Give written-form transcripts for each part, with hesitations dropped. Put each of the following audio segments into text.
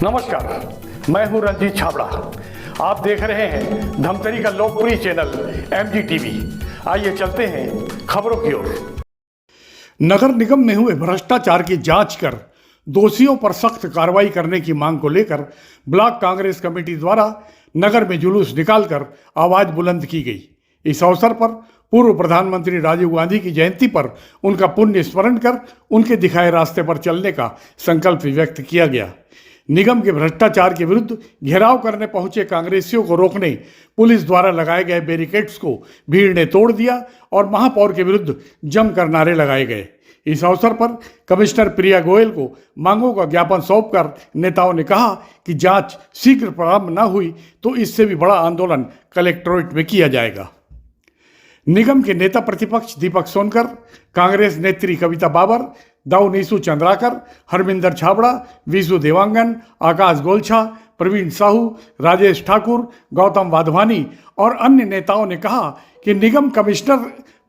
नमस्कार, मैं हूं रंजीत छाबड़ा। आप देख रहे हैं धमतरी का लोकप्रिय चैनल MGTV। आइए चलते हैं खबरों की ओर। नगर निगम में हुए भ्रष्टाचार की जांच कर दोषियों पर सख्त कार्रवाई करने की मांग को लेकर ब्लॉक कांग्रेस कमेटी द्वारा नगर में जुलूस निकालकर आवाज बुलंद की गई। इस अवसर पर पूर्व प्रधानमंत्री राजीव गांधी की जयंती पर उनका पुण्य स्मरण कर उनके दिखाए रास्ते पर चलने का संकल्प व्यक्त किया गया। निगम के भ्रष्टाचार के विरुद्ध घेराव करने पहुंचे कांग्रेसियों को रोकने पुलिस द्वारा लगाए गए बैरिकेड्स को भीड़ ने तोड़ दिया और महापौर के विरुद्ध जमकर नारे लगाए गए। इस अवसर पर कमिश्नर प्रिया गोयल को मांगों का ज्ञापन सौंपकर नेताओं ने कहा कि जांच शीघ्र प्रारंभ न हुई तो इससे भी बड़ा आंदोलन कलेक्ट्रेट में किया जाएगा। निगम के नेता प्रतिपक्ष दीपक सोनकर, कांग्रेस नेत्री कविता बाबर, दाऊ नीसू चंद्राकर, हरमिंदर छाबड़ा, विशु देवांगन, आकाश गोलछा, प्रवीण साहू, राजेश ठाकुर, गौतम वाधवानी और अन्य नेताओं ने कहा कि निगम कमिश्नर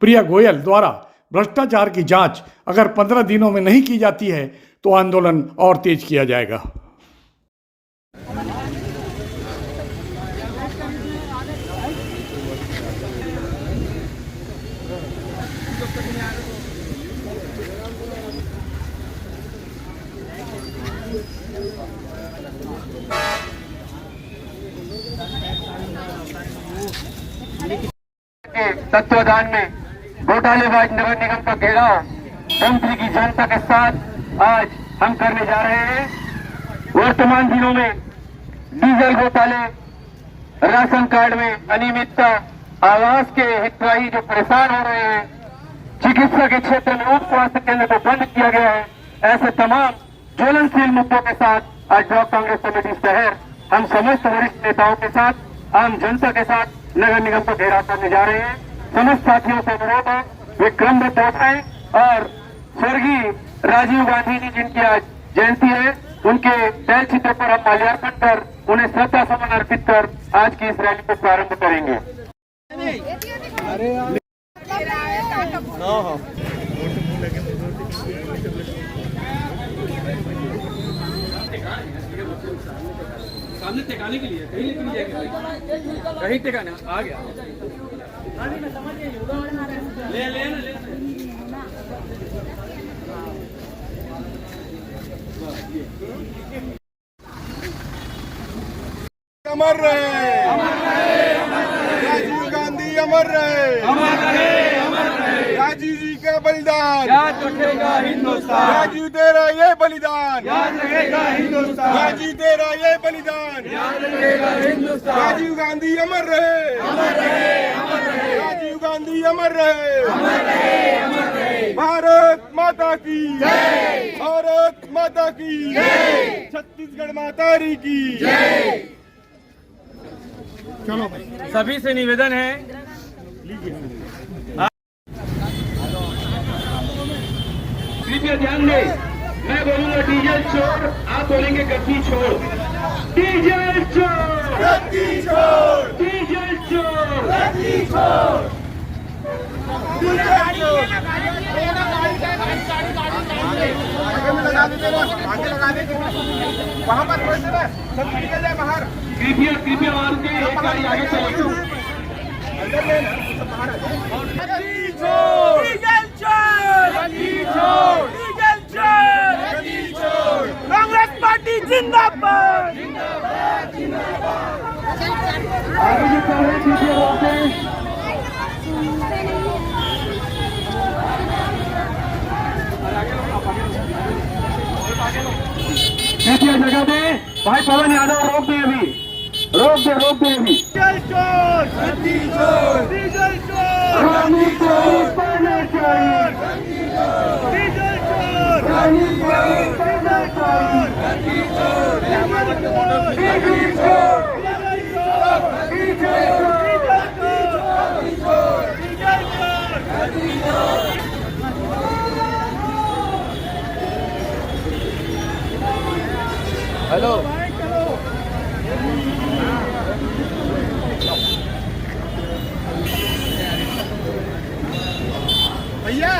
प्रिया गोयल द्वारा भ्रष्टाचार की जांच अगर 15 दिनों में नहीं की जाती है तो आंदोलन और तेज किया जाएगा। तत्वाधान में घोटालेबाज नगर निगम का घेराव धमतरी की जनता के साथ आज हम करने जा रहे हैं। वर्तमान दिनों में डीजल घोटाले, राशन कार्ड में अनियमितता, आवास के हितग्राही जो परेशान हो रहे हैं, चिकित्सा के क्षेत्र में उप स्वास्थ्य केंद्र को बंद किया गया है, ऐसे तमाम ज्वलनशील मुद्दों के साथ आज ब्लॉक कांग्रेस कमेटी शहर हम समस्त वरिष्ठ नेताओं के साथ आम जनता के साथ नगर निगम को घेराव करने जा रहे हैं। समस्त साथियों से अनुरोध है वे क्रमबद्ध हो जाएं और स्वर्गीय राजीव गांधी जी जिनकी आज जयंती है उनके तैल चित्र पर हम माल्यार्पण कर उन्हें श्रद्धा सुमन अर्पित कर आज की इस रैली को प्रारंभ करेंगे। सामने टिकाने के लिए कहीं लेके जाएगा, कहीं टिकाना आ गया ले ले ले अमर रहे, राजीव गांधी अमर रहे, राजीव जी का बलिदान याद रखेगा हिंदुस्तान, राजीव तेरा ये बलिदान याद रखेगा हिंदुस्तान, राजीव तेरा ये बलिदान याद रखेगा हिंदुस्तान। राजीव गांधी अमर रहे, राजीव गांधी अमर रहे। भारत माता की जय, भारत माता की जय, छत्तीसगढ़ माता की जय। चलो भाई, सभी से निवेदन है कृपया ध्यान दें, मैं बोलूंगा डीजल चोर, आप बोलेंगे गद्दी छोड़। डीजल चोर, गद्दी छोड़, डीजल चोर, गद्दी छोड़, आगे लगा दे, वहाँ पर थोड़े से ना सब निकल जाए बाहर। कृपया वहां के एक गाड़ी आगे चले। अंदर ले ना, सब बाहर आ जाए। गद्दी छोड़, डीजल चोर, गद्दी छोड़, डीजल चोर, गद्दी छोड़, कांग्रेस पार्टी जिंदाबाद। आगे जो चल रहे कृपया रोकें। कृपया जगह दे भाई, पवन यादव रोक दे अभी, रोक दे अभी। डीजल चोर, गद्दी छोड़, डीजल चोर, रानी चोर पहले चाहिए, डीजल चोर, रानी चोर पहले चाहिए, गद्दी चोर, डीजल चोर, बीबी चोर, डीजल चोर, डीजल चोर, डीजल चोर, गद्दी चोर। हेलो भैया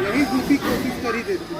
यही दूसरी कोशिश करी देती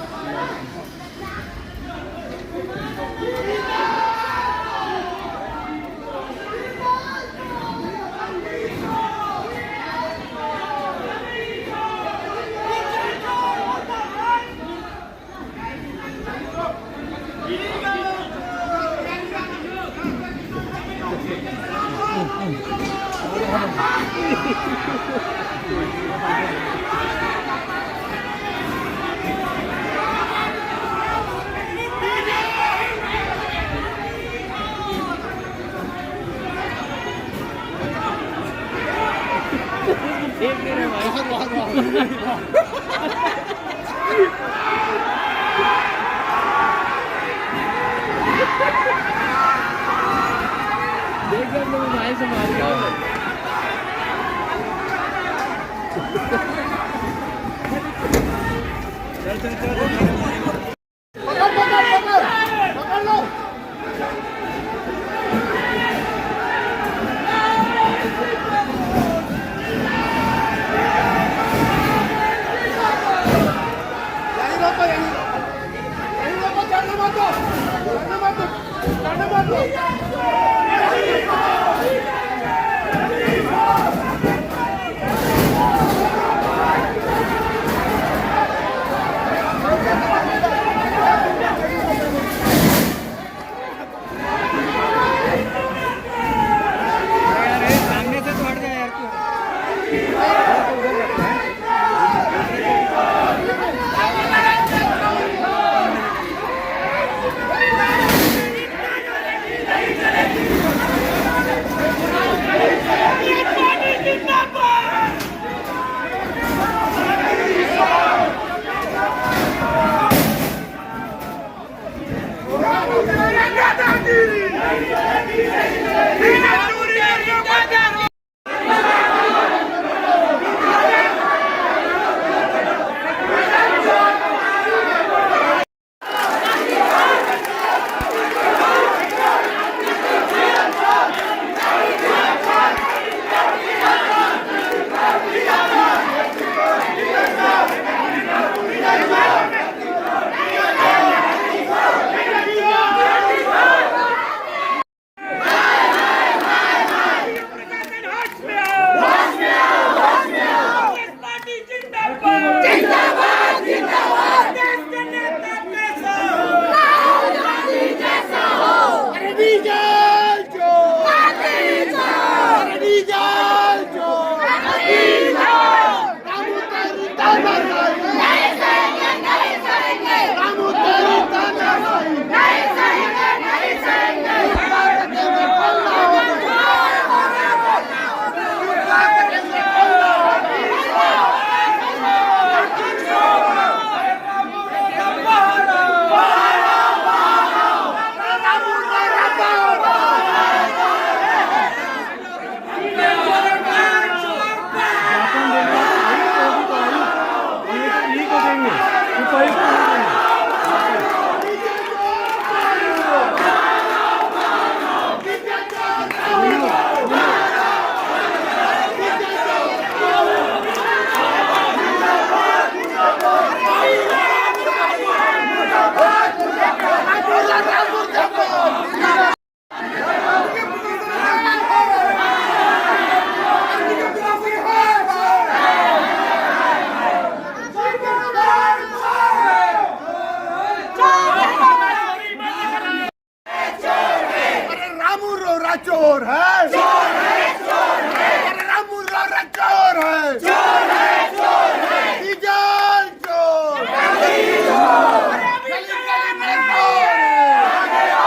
चोर है, चोर है, चोर है, रामू राणा चोर है, चोर है, चोर है, डीजल चोर,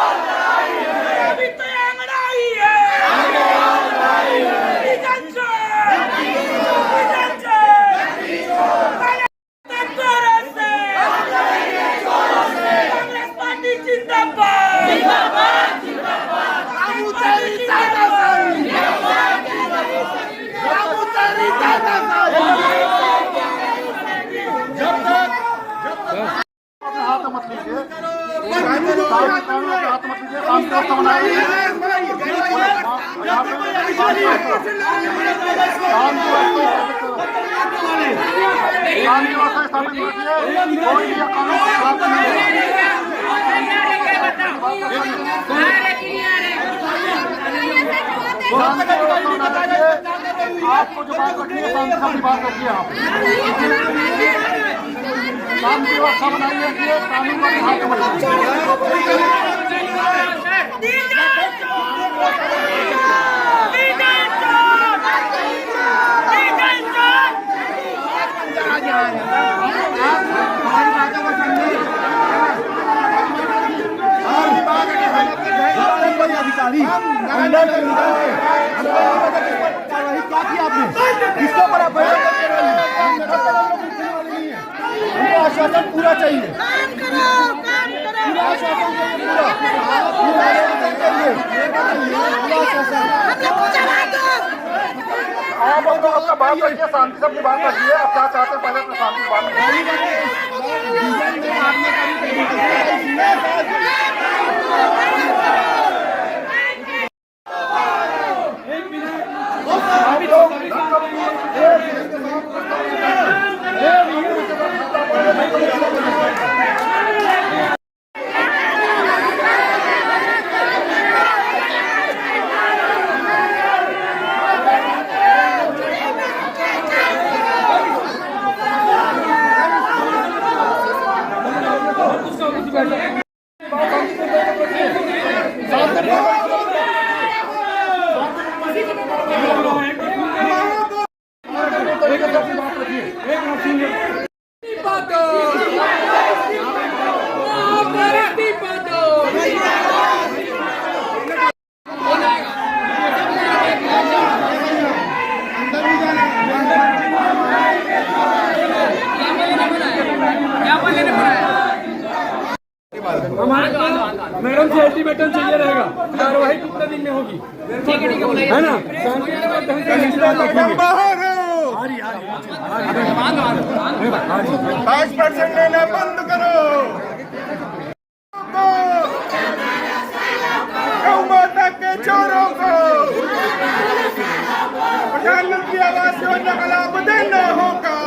अभी तो अंगड़ाई है, आपको जो बात रखनी है शांति से बात रखिए। आप शांति व्यवस्था बनाई रखिए, कानून का ध्यान अधिकारी क्या किया आपने, किसके ऊपर आप हमको आश्वासन पूरा चाहिए, पूरा आश्वासन आप आपका बात करिए, शांति से अपनी बात रखिए। आप क्या चाहते हैं पहले अपने शांति से बात मैडम से अल्टीमेटम चाहिए रहेगा, कार्रवाई कितने दिन में होगी, है ना? पाँच % लेना बंद करो, गौ माता के चोरों को प्रधानमंत्री आवास योजना का लाभ देना होगा।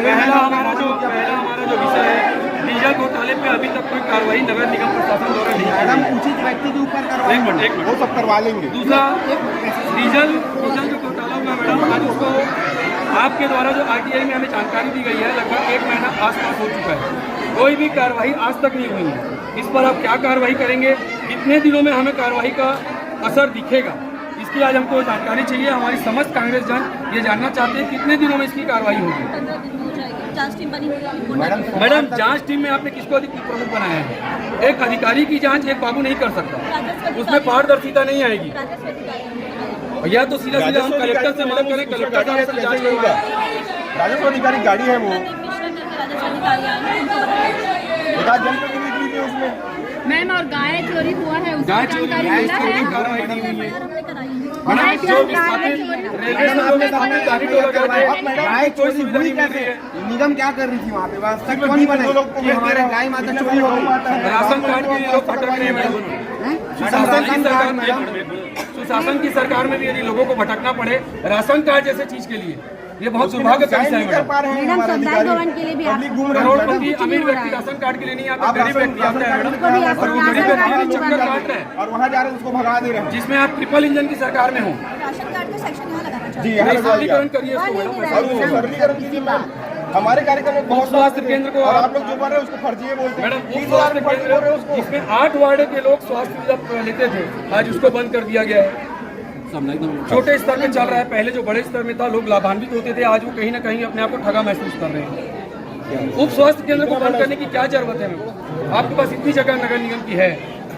पहला हमारा जो विषय है, डीजल घोटाले पे अभी तक कोई कार्रवाई नगर निगम प्रशासन द्वारा नहीं की गई। उचित व्यक्ति के ऊपर एक मिनट वो सब करवा लेंगे। दूसरा, डीजल जो घोटाला हुआ मैडम, आज उसको आपके द्वारा जो आरटीआई में हमें जानकारी दी गई है, लगभग 1 महीना आसपास हो चुका है, कोई भी कार्रवाई आज तक नहीं हुई है। इस पर आप क्या कार्रवाई करेंगे, कितने दिनों में हमें कार्रवाई का असर दिखेगा, इसकी आज हमको जानकारी चाहिए। हमारी समस्त कांग्रेस जन ये जानना चाहते हैं कितने दिनों में इसकी कार्रवाई होगी। मैडम, जांच टीम में आपने किसको अधिक प्रमुख बनाया है? एक अधिकारी की जांच एक बाबू नहीं कर सकता, उसमें पारदर्शिता नहीं आएगी। या तो सीधा हम कलेक्टर से मांग करें, कलेक्टर जांच करेगा। राजस्व अधिकारी गाड़ी है वो, जनप्रतिनिधि भी उसमें। मैम, और गाय चोरी हुआ है, उसकी गाय चोरी जानकारी है, मिला है? कार्रवाई नहीं हुई है। गाय चोरी निगम क्या कर रही थी वहाँ पे? व्यवस्था क्यों नहीं बनाई कि हमारे गाय माता चोरी हो गई? राशन कार्ड के लिए लोग भटक रहे हैं। सुशासन की सरकार में भी यदि लोगों को भटकना पड़े राशन कार्ड जैसे चीज के लिए, ये बहुत दुर्भाग्य का विषय है मैडम। करोड़पति अमीर व्यक्ति राशन कार्ड के लिए नहीं आता, गरीब व्यक्ति आता है मैडम, और वो गरीब व्यक्ति चक्कर काट रहे हैं और वहाँ जा रहे हैं, उसको भगा दे रहे हैं। जिसमें आप ट्रिपल इंजन की सरकार में हो। राशन कार्ड का सेक्शन यहाँ लगाना चाहिए। जी, सरलीकरण करिए उसको मैडम। सरलीकरण कीजिए मैम। हमारे कार्यक्रम में बहुत स्वास्थ्य केंद्र को और आप लोग जो बोल रहे हैं उसको फर्जी बोलते हैं। मैडम, स्वास्थ्य केंद्र जिसमें 8 वार्ड के लोग स्वास्थ्य सुविधा लेते थे, आज उसको बंद कर दिया गया है। छोटे स्तर पे चल रहा है, पहले जो बड़े स्तर में था लोग लाभान्वित होते थे, आज वो कहीं ना कहीं अपने आप को ठगा महसूस कर रहे हैं। उप स्वास्थ्य केंद्र को बंद करने की क्या जरूरत है? आपके पास इतनी जगह नगर निगम की है,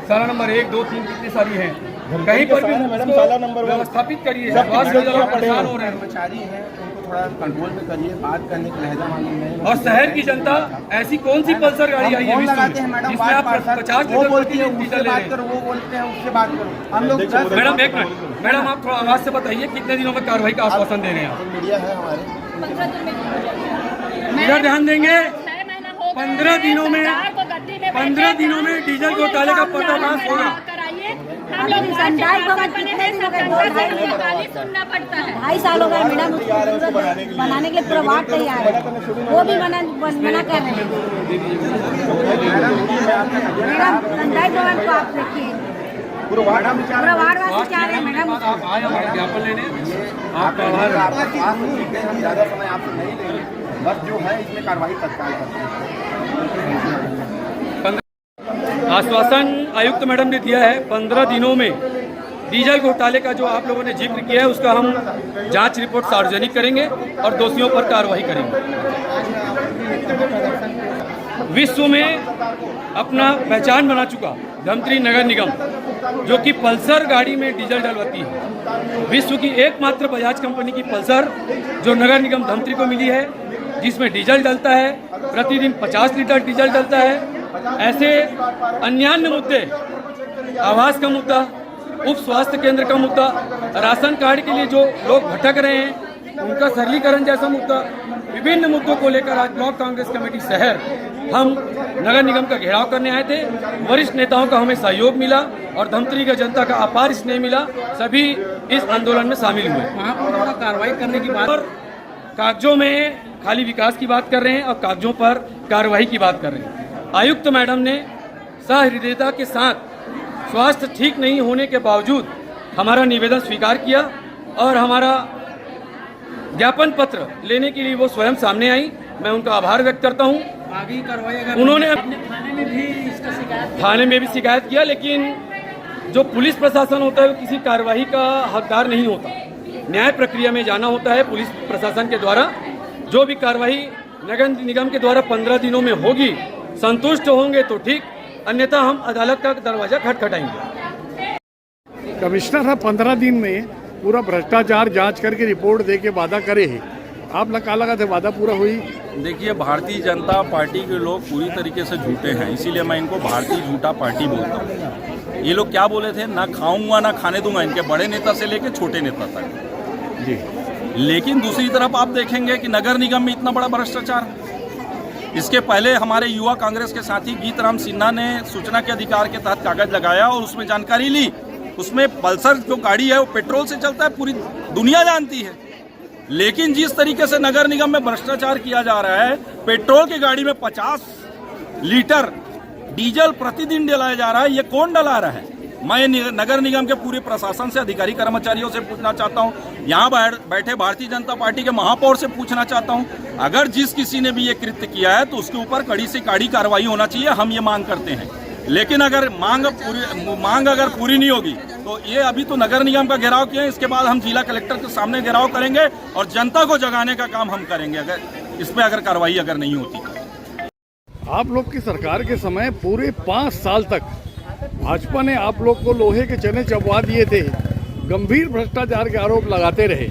साला नंबर 1, 2, 3 कितनी सारी हैं, कहीं पर भी मैडम साला नंबर 1 व्यवस्थापित करिए। स्वास्थ्य केंद्र परेशान हो रहे हैं कर्मचारी हैं, उनको थोड़ा कंट्रोल में करिए, बात करने की लहजा मालूम नहीं। और शहर की जनता ऐसी कौन सी पल्सर गाड़ी आई है फोन विश्व लगाते हैं में मैडम, जिसमें आप 50 वो लीटर बोलती है प्रति उससे डीजल ले बात रहे हैं? करो, वो बोलते हैं उससे बात करो। हम लोग मैडम एक मिनट, मैडम आप थोड़ा आवाज से बताइए कितने दिनों में कार्रवाई का आश्वासन दे रहे हैं आप? मीडिया है हमारे, 15 दिन में इधर ध्यान देंगे। 6 महीना हो गया 15 दिनों में सरकार को गद्दी में 15 दिनों में डीजल घोटाले का पर्दाफाश होगा। हम लोग संडास भवन कितने दिन हो गए? 2 सुनना पड़ता है। 2.5 साल हो गए मैडम, उसको बनाने के लिए पूरा वार्ड तैयार है, वो भी मना कर रहे हैं। मैडम संडास भवन को आप देखिए, पूरा वार्ड वासी चाह रहे हैं मैडम। आप आए हमारे ज्ञापन लेने, आपका आभार। हम ज़्यादा समय आपसे नहीं लेंगे, बस जो है इसमें कार्रवाई तत्काल करते हैं। आश्वासन आयुक्त मैडम ने दिया है 15 दिनों में डीजल घोटाले का जो आप लोगों ने जिक्र किया है उसका हम जांच रिपोर्ट सार्वजनिक करेंगे और दोषियों पर कार्रवाई करेंगे। विश्व में अपना पहचान बना चुका धमतरी नगर निगम, जो कि पल्सर गाड़ी में डीजल डलवाती है, विश्व की एकमात्र बजाज कंपनी की पल्सर जो नगर निगम धमतरी को मिली है, जिसमें डीजल डलता है, प्रतिदिन 50 लीटर डीजल डलता है। ऐसे अन्यान्य मुद्दे, आवास का मुद्दा, उप स्वास्थ्य केंद्र का मुद्दा, राशन कार्ड के लिए जो लोग भटक रहे हैं उनका सरलीकरण जैसा मुद्दा, विभिन्न मुद्दों को लेकर आज ब्लॉक कांग्रेस कमेटी शहर हम नगर निगम का घेराव करने आए थे। वरिष्ठ नेताओं का हमें सहयोग मिला और धमतरी का जनता का अपार स्नेह मिला, सभी इस आंदोलन में शामिल हुए। वहाँ पर कार्रवाई करने की बात, और कागजों में खाली विकास की बात कर रहे हैं और कागजों पर कार्रवाई की बात कर रहे हैं। आयुक्त मैडम ने सहृदयता के साथ स्वास्थ्य ठीक नहीं होने के बावजूद हमारा निवेदन स्वीकार किया और हमारा ज्ञापन पत्र लेने के लिए वो स्वयं सामने आई। मैं उनका आभार व्यक्त करता हूँ। आगे कार्रवाई उन्होंने थाने में भी शिकायत किया, लेकिन जो पुलिस प्रशासन होता है वो किसी कार्रवाई का हकदार नहीं होता। न्याय प्रक्रिया में जाना होता है पुलिस प्रशासन के द्वारा। जो भी कार्रवाई नगर निगम के द्वारा 15 दिनों में होगी, संतुष्ट होंगे तो ठीक, अन्यथा हम अदालत का दरवाजा खटखटाएंगे। कमिश्नर है 15 दिन में पूरा भ्रष्टाचार जांच करके रिपोर्ट दे के वादा करे है। आप लगा लगा थे वादा पूरा हुई? देखिए, भारतीय जनता पार्टी के लोग पूरी तरीके से झूठे हैं, इसीलिए मैं इनको भारतीय झूठा पार्टी बोलता हूँ। ये लोग क्या बोले थे, ना खाऊंगा ना खाने दूंगा, इनके बड़े नेता से लेके छोटे नेता तक जी। लेकिन दूसरी तरफ आप देखेंगे कि नगर निगम में इतना बड़ा भ्रष्टाचार। इसके पहले हमारे युवा कांग्रेस के साथी गीतराम सिन्हा ने सूचना के अधिकार के तहत कागज लगाया और उसमें जानकारी ली। उसमें पल्सर जो गाड़ी है वो पेट्रोल से चलता है, पूरी दुनिया जानती है। लेकिन जिस तरीके से नगर निगम में भ्रष्टाचार किया जा रहा है, पेट्रोल की गाड़ी में 50 लीटर डीजल प्रतिदिन डलाया जा रहा है, ये कौन डला रहा है? मैं नगर निगम के पूरे प्रशासन से, अधिकारी कर्मचारियों से पूछना चाहता हूं, यहाँ बैठे भारतीय जनता पार्टी के महापौर से पूछना चाहता हूं, अगर जिस किसी ने भी ये कृत्य किया है तो उसके ऊपर कड़ी से कड़ी कार्रवाई होना चाहिए। हम ये मांग करते हैं। लेकिन अगर मांग अगर पूरी नहीं होगी तो ये अभी तो नगर निगम का घेराव किया है, इसके बाद हम जिला कलेक्टर के सामने घेराव करेंगे और जनता को जगाने का काम हम करेंगे अगर इस पर अगर कार्रवाई अगर नहीं होती। आप लोग की सरकार के समय पूरे 5 साल तक भाजपा ने आप लोग को लोहे के चने चबवा दिए थे, गंभीर भ्रष्टाचार के आरोप लगाते रहे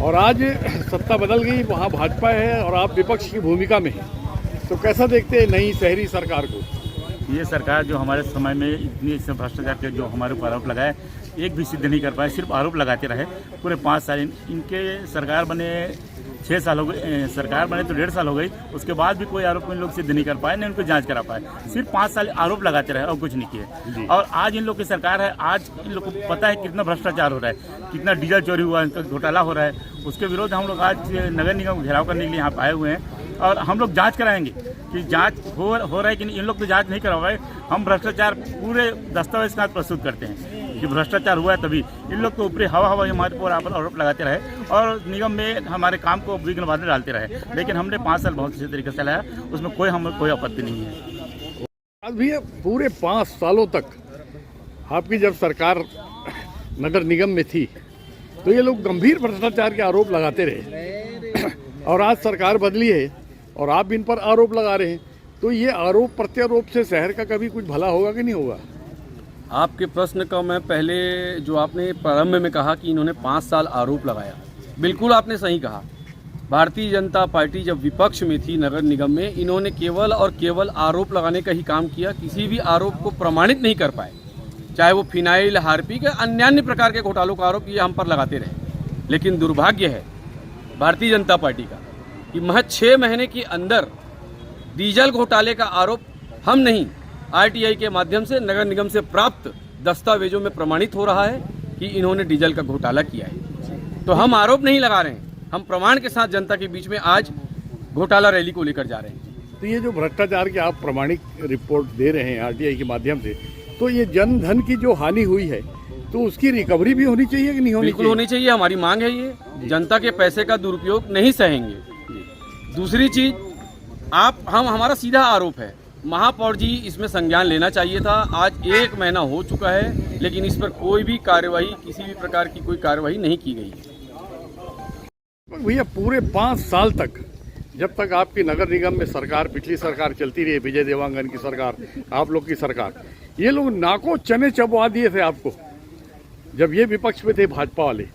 और आज सत्ता बदल गई, वहाँ भाजपा है और आप विपक्ष की भूमिका में हैं। तो कैसा देखते हैं नई शहरी सरकार को? ये सरकार जो हमारे समय में इतनी भ्रष्टाचार के जो हमारे ऊपर आरोप लगाए, एक भी सिद्ध नहीं कर पाए, सिर्फ आरोप लगाते रहे पूरे 5 साल। इनके सरकार बने 6 साल हो गए, सरकार बने तो 1.5 साल हो गई, उसके बाद भी कोई आरोप इन लोग सिद्ध नहीं कर पाए, न उनको जांच करा पाए। सिर्फ 5 साल आरोप लगाते रहे और कुछ नहीं किए। और आज इन लोग की सरकार है, आज इन लोग को पता है कितना भ्रष्टाचार हो रहा है, कितना डीजल चोरी हुआ, इनका घोटाला हो रहा है। उसके विरोध हम लोग आज नगर निगम को घेराव करने के लिए यहाँ आए हुए हैं और हम लोग जाँच कराएंगे कि जाँच हो रहा है कि नहीं। इन लोग तो जाँच नहीं करवाए, हम भ्रष्टाचार पूरे दस्तावेज का प्रस्तुत करते हैं कि भ्रष्टाचार हुआ है, तभी इन लोग को ऊपरी हवा हमारे ऊपर आरोप लगाते रहे और निगम में हमारे काम को विघ्न बाधा डालते रहे। लेकिन हमने 5 साल बहुत अच्छे तरीके से चलाया, उसमें कोई आपत्ति नहीं है। आज भी पूरे 5 सालों तक आपकी जब सरकार नगर निगम में थी तो ये लोग गंभीर भ्रष्टाचार के आरोप लगाते रहे और आज सरकार बदली है और आप भी इन पर आरोप लगा रहे हैं। तो ये आरोप प्रत्यारोप से शहर का कभी कुछ भला होगा कि नहीं होगा? आपके प्रश्न का मैं पहले जो आपने प्रारंभ में कहा कि इन्होंने 5 साल आरोप लगाया, बिल्कुल आपने सही कहा। भारतीय जनता पार्टी जब विपक्ष में थी नगर निगम में, इन्होंने केवल और केवल आरोप लगाने का ही काम किया, किसी भी आरोप को प्रमाणित नहीं कर पाए। चाहे वो फिनाइल, हार्पिक, अन्य प्रकार के घोटालों का आरोप ये हम पर लगाते रहे। लेकिन दुर्भाग्य है भारतीय जनता पार्टी का कि महज 6 महीने के अंदर डीजल घोटाले का आरोप हम नहीं, आरटीआई के माध्यम से नगर निगम से प्राप्त दस्तावेजों में प्रमाणित हो रहा है कि इन्होंने डीजल का घोटाला किया है। तो हम आरोप नहीं लगा रहे हैं, हम प्रमाण के साथ जनता के बीच में आज घोटाला रैली को लेकर जा रहे हैं। तो ये जो भ्रष्टाचार की आप प्रमाणिक रिपोर्ट दे रहे हैं आरटीआई के माध्यम से, तो ये जन धन की जो हानि हुई है तो उसकी रिकवरी भी होनी चाहिए कि नहीं होनी? बिल्कुल होनी चाहिए, हमारी मांग है ये। जनता के पैसे का दुरुपयोग नहीं सहेंगे। दूसरी चीज, हमारा सीधा आरोप है, महापौर जी इसमें संज्ञान लेना चाहिए था। आज 1 महीना हो चुका है, लेकिन इस पर कोई भी कार्यवाही, किसी भी प्रकार की कोई कार्यवाही नहीं की गई है। भैया पूरे 5 साल तक, जब तक आपकी नगर निगम में सरकार, पिछली सरकार चलती रही, विजय देवांगन की सरकार, आप लोग की सरकार, ये लोग नाको चने चबवा दिए थे आपको जब ये विपक्ष में थे भाजपा वाले।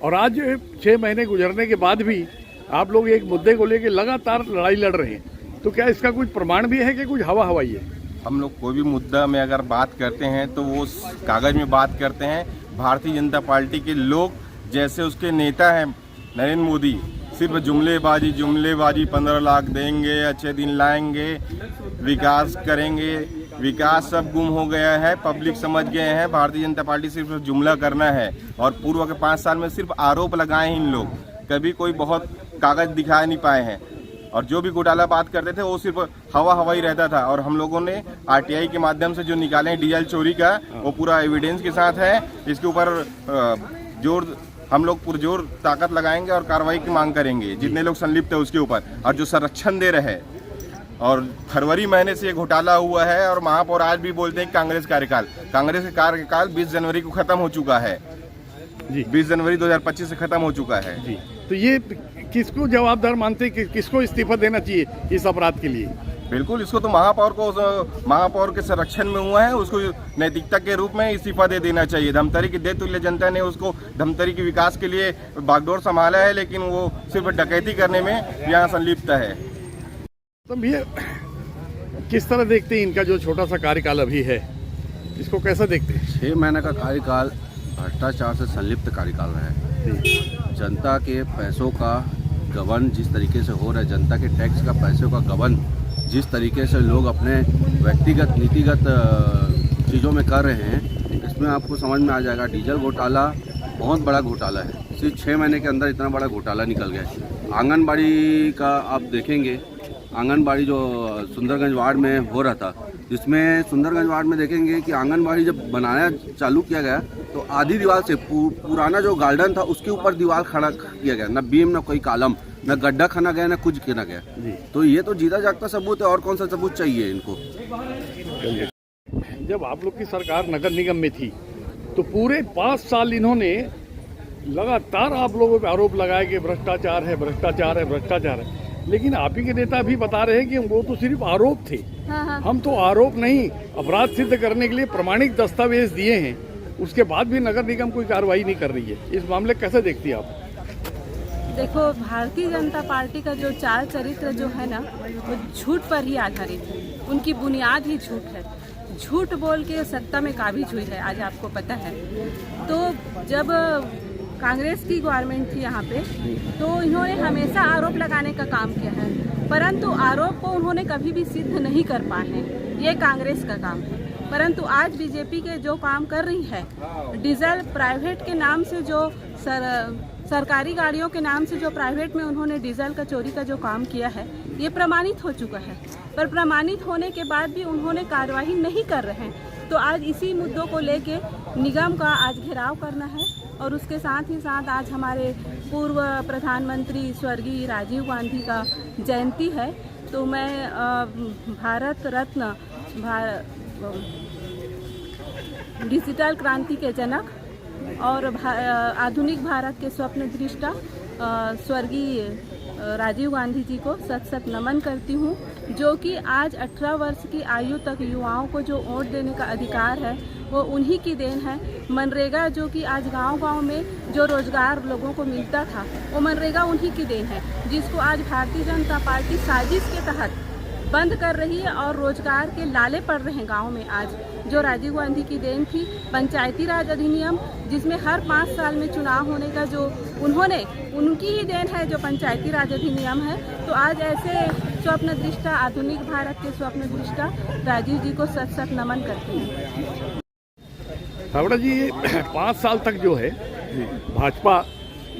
और आज 6 महीने गुजरने के बाद भी आप लोग एक मुद्दे को लेकर लगातार लड़ाई लड़ रहे हैं। तो क्या इसका कुछ प्रमाण भी है कि कुछ हवा हवाई है? हम लोग कोई भी मुद्दा में अगर बात करते हैं तो वो कागज में बात करते हैं। भारतीय जनता पार्टी के लोग, जैसे उसके नेता हैं नरेंद्र मोदी, सिर्फ जुमलेबाजी 15 लाख देंगे, अच्छे दिन लाएंगे, विकास करेंगे, विकास सब गुम हो गया है। पब्लिक समझ गए हैं भारतीय जनता पार्टी सिर्फ जुमला करना है। और पूर्व के 5 साल में सिर्फ आरोप लगाए हैं इन लोग, कभी कोई बहुत कागज दिखा नहीं पाए हैं। और जो भी घोटाला बात करते थे वो सिर्फ हवा हवाई रहता था। और हम लोगों ने आरटीआई के माध्यम से जो निकाले हैं डीजल चोरी का, वो पूरा एविडेंस के साथ है। इसके ऊपर हम लोग पुरजोर ताकत लगाएंगे और कार्रवाई की मांग करेंगे जितने लोग संलिप्त है उसके ऊपर। और जो संरक्षण दे रहे, और फरवरी महीने से ये घोटाला हुआ है, और महापौर आज भी बोलते हैं कांग्रेस का कार्यकाल 20 जनवरी को खत्म हो चुका है जी, 20 जनवरी 2025 से खत्म हो चुका है जी। तो ये किसको जवाबदार मानते हैं, किसको इस्तीफा देना चाहिए इस अपराध के लिए? बिल्कुल, इसको तो महापौर के संरक्षण में हुआ है, उसको नैतिकता के रूप में इस्तीफा दे देना चाहिए। धमतरी की देतुल्य जनता ने उसको धमतरी के विकास के लिए बागडोर संभाला है, लेकिन वो सिर्फ डकैती करने में यहाँ संलिप्त है। तो भैया किस तरह देखते हैं इनका जो छोटा सा कार्यकाल अभी है, इसको कैसा देखते हैं? 6 महीने का कार्यकाल भ्रष्टाचार से संलिप्त कार्यकाल रहा है। जनता के पैसों का गबन जिस तरीके से हो रहा है, जनता के टैक्स का पैसों का गबन जिस तरीके से लोग अपने व्यक्तिगत नीतिगत चीज़ों में कर रहे हैं, इसमें आपको समझ में आ जाएगा। डीजल घोटाला बहुत बड़ा घोटाला है, सिर्फ 6 महीने के अंदर इतना बड़ा घोटाला निकल गया। आंगनबाड़ी का आप देखेंगे, आंगनबाड़ी जो सुंदरगंज वार्ड में हो रहा था, जिसमें सुंदरगंज वार्ड में देखेंगे कि आंगनबाड़ी जब बनाया चालू किया गया तो आधी दीवार से पुराना जो गार्डन था उसके ऊपर दीवार खड़ा किया गया, न बीम न कोई कॉलम, न गड्ढा खना गया, न कुछ किया गया। तो ये तो जीता जागता सबूत है, और कौन सा सबूत चाहिए इनको? जब आप लोग की सरकार नगर निगम में थी तो पूरे 5 साल इन्होंने लगातार आप लोगों पे आरोप लगाए कि भ्रष्टाचार है, भ्रष्टाचार है, भ्रष्टाचार है। लेकिन आप ही के नेता भी बता रहे हैं कि वो तो सिर्फ आरोप थे। हम तो आरोप नहीं, अपराध सिद्ध करने के लिए प्रमाणिक दस्तावेज दिए हैं, उसके बाद भी नगर निगम कोई कार्रवाई नहीं कर रही है। इस मामले कैसे देखती है आप? देखो, भारतीय जनता पार्टी का जो चाल चरित्र जो है ना, वो झूठ पर ही आधारित है। उनकी बुनियाद ही झूठ है। झूठ बोल के सत्ता में काबिज हुई है, आज आपको पता है। तो जब कांग्रेस की गवर्नमेंट थी यहाँ पे, तो इन्होंने हमेशा आरोप लगाने का काम किया है, परंतु आरोप को उन्होंने कभी भी सिद्ध नहीं कर पाए हैं। ये कांग्रेस का काम है। परंतु आज बीजेपी के जो काम कर रही है, डीजल प्राइवेट के नाम से जो सरकारी गाड़ियों के नाम से जो प्राइवेट में उन्होंने डीजल का चोरी का जो काम किया है, ये प्रमाणित हो चुका है। पर प्रमाणित होने के बाद भी उन्होंने कार्यवाही नहीं कर रहे हैं। तो आज इसी मुद्दों को लेके निगम का आज घेराव करना है। और उसके साथ ही साथ आज हमारे पूर्व प्रधानमंत्री स्वर्गीय राजीव गांधी का जयंती है। तो मैं भारत रत्न डिजिटल क्रांति के जनक और आधुनिक भारत के स्वप्न दृष्टा स्वर्गीय राजीव गांधी जी को सत सत नमन करती हूँ, जो कि आज 18 वर्ष की आयु तक युवाओं को जो वोट देने का अधिकार है वो उन्हीं की देन है। मनरेगा जो कि आज गांव-गांव में जो रोजगार लोगों को मिलता था वो मनरेगा उन्हीं की देन है, जिसको आज भारतीय जनता पार्टी साजिश के तहत बंद कर रही है और रोजगार के लाले पड़ रहे हैं गाँव में। आज जो राजीव गांधी की देन थी पंचायती राज अधिनियम, जिसमें हर 5 साल में चुनाव होने का जो उनकी ही देन है जो पंचायती राज अधिनियम है। तो आज ऐसे स्वप्न दृष्टा, आधुनिक भारत के स्वप्न दृष्टा राजीव जी को सत सत नमन करती हूँ। हावड़ा जी, 5 साल तक जो है भाजपा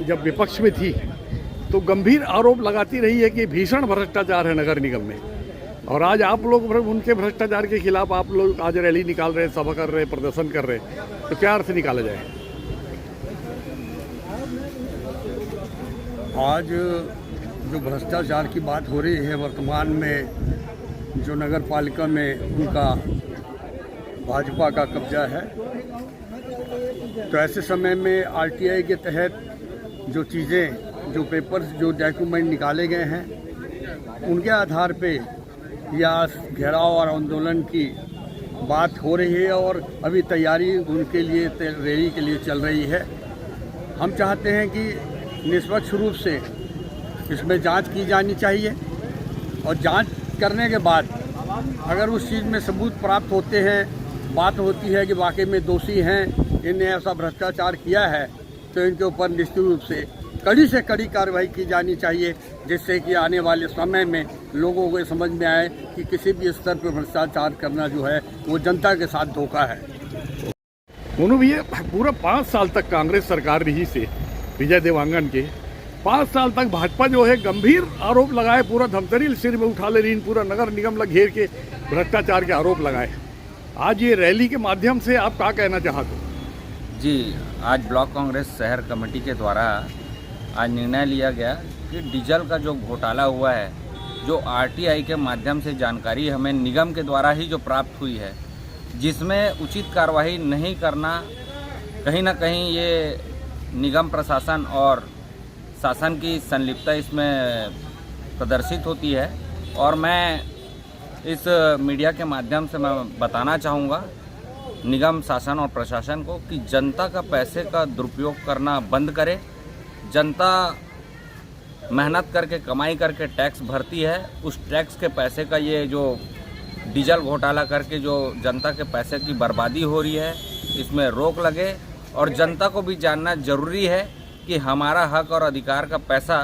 जब विपक्ष में थी तो गंभीर आरोप लगाती रही है कि भीषण भ्रष्टाचार है नगर निगम में, और आज आप लोग उनके भ्रष्टाचार के खिलाफ आप लोग आज रैली निकाल रहे हैं, सभा कर रहे हैं, प्रदर्शन कर रहे हैं, तो क्या अर्थ निकाला जाए? आज जो भ्रष्टाचार की बात हो रही है, वर्तमान में जो नगर पालिका में उनका भाजपा का कब्जा है, तो ऐसे समय में आरटीआई के तहत जो चीज़ें, जो पेपर्स, जो डॉक्यूमेंट निकाले गए हैं, उनके आधार पे या घेराव और आंदोलन की बात हो रही है और अभी तैयारी उनके लिए रैली के लिए चल रही है। हम चाहते हैं कि निष्पक्ष रूप से इसमें जांच की जानी चाहिए और जांच करने के बाद अगर उस चीज़ में सबूत प्राप्त होते हैं, बात होती है कि वाकई में दोषी हैं, इन्हें ऐसा भ्रष्टाचार किया है, तो इनके ऊपर निश्चित रूप से कड़ी से कड़ी कार्रवाई की जानी चाहिए, जिससे कि आने वाले समय में लोगों को समझ में आए कि किसी भी स्तर पर भ्रष्टाचार करना जो है वो जनता के साथ धोखा है। उन्होंने भी पूरा 5 साल तक कांग्रेस सरकार रही से विजय देवांगन के 5 साल तक भाजपा जो है गंभीर आरोप लगाए, पूरा धमतरी सिर में उठा ले रही, पूरा नगर निगम लग घेर के भ्रष्टाचार के आरोप लगाए। आज ये रैली के माध्यम से आप क्या कहना चाहते हो? जी, आज ब्लॉक कांग्रेस शहर कमेटी के द्वारा आज निर्णय लिया गया कि डीजल का जो घोटाला हुआ है, जो आरटीआई के माध्यम से जानकारी हमें निगम के द्वारा ही जो प्राप्त हुई है, जिसमें उचित कार्रवाई नहीं करना, कहीं ना कहीं ये निगम प्रशासन और शासन की संलिप्तता इसमें प्रदर्शित होती है। और मैं इस मीडिया के माध्यम से मैं बताना चाहूँगा निगम शासन और प्रशासन को कि जनता का पैसे का दुरुपयोग करना बंद करे। जनता मेहनत करके कमाई करके टैक्स भरती है, उस टैक्स के पैसे का ये जो डीजल घोटाला करके जो जनता के पैसे की बर्बादी हो रही है, इसमें रोक लगे। और जनता को भी जानना जरूरी है कि हमारा हक और अधिकार का पैसा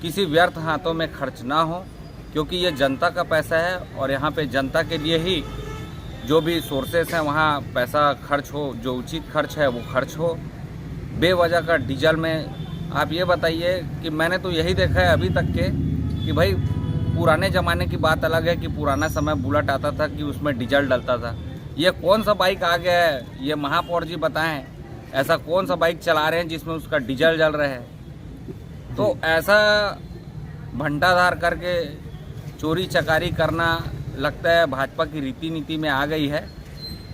किसी व्यर्थ हाथों में खर्च ना हो, क्योंकि ये जनता का पैसा है और यहाँ पे जनता के लिए ही जो भी सोर्सेस हैं वहाँ पैसा खर्च हो, जो उचित खर्च है वो खर्च हो। बेवजह का डीजल में आप ये बताइए कि मैंने तो यही देखा है अभी तक के कि भाई पुराने ज़माने की बात अलग है कि पुराना समय बुलेट आता था कि उसमें डीजल डलता था। ये कौन सा बाइक आ गया है, ये महापौर जी बताएं, ऐसा कौन सा बाइक चला रहे हैं जिसमें उसका डीजल जल रहा है? तो ऐसा भंडाधार करके चोरी चकारी करना लगता है भाजपा की रीति नीति में आ गई है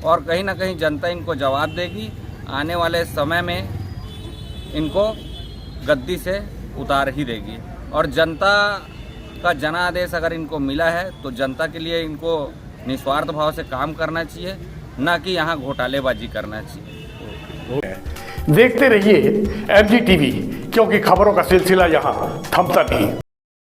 और कहीं ना कहीं जनता इनको जवाब देगी। आने वाले समय में इनको गद्दी से उतार ही देगी और जनता का जनादेश अगर इनको मिला है तो जनता के लिए इनको निस्वार्थ भाव से काम करना चाहिए, ना कि यहाँ घोटालेबाजी करना चाहिए। देखते रहिए MG TV, क्योंकि खबरों का सिलसिला यहाँ थमता नहीं।